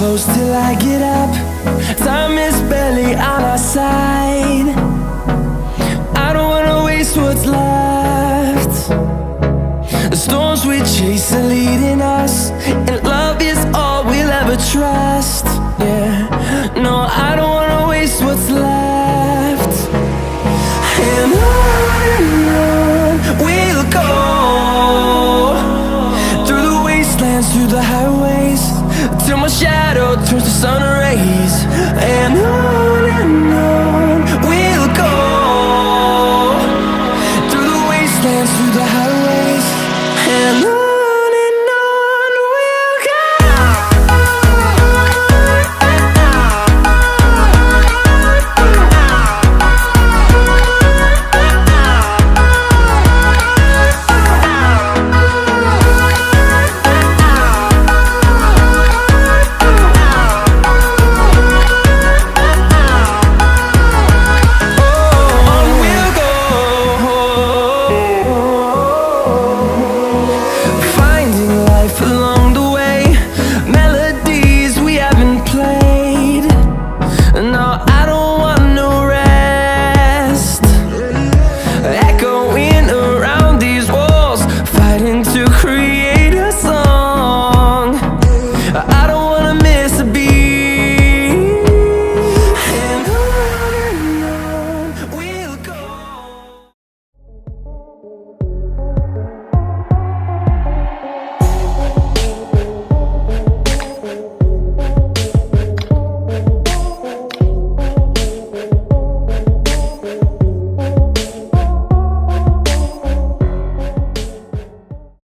close till I get up. Time is barely on our side. I don't wanna waste what's left. The storms we chase are leading us, and love is all we'll ever trust. Yeah, no, I don't wanna waste what's left. And on we'll go, through the wastelands, through the highways, till my shadow turns to sun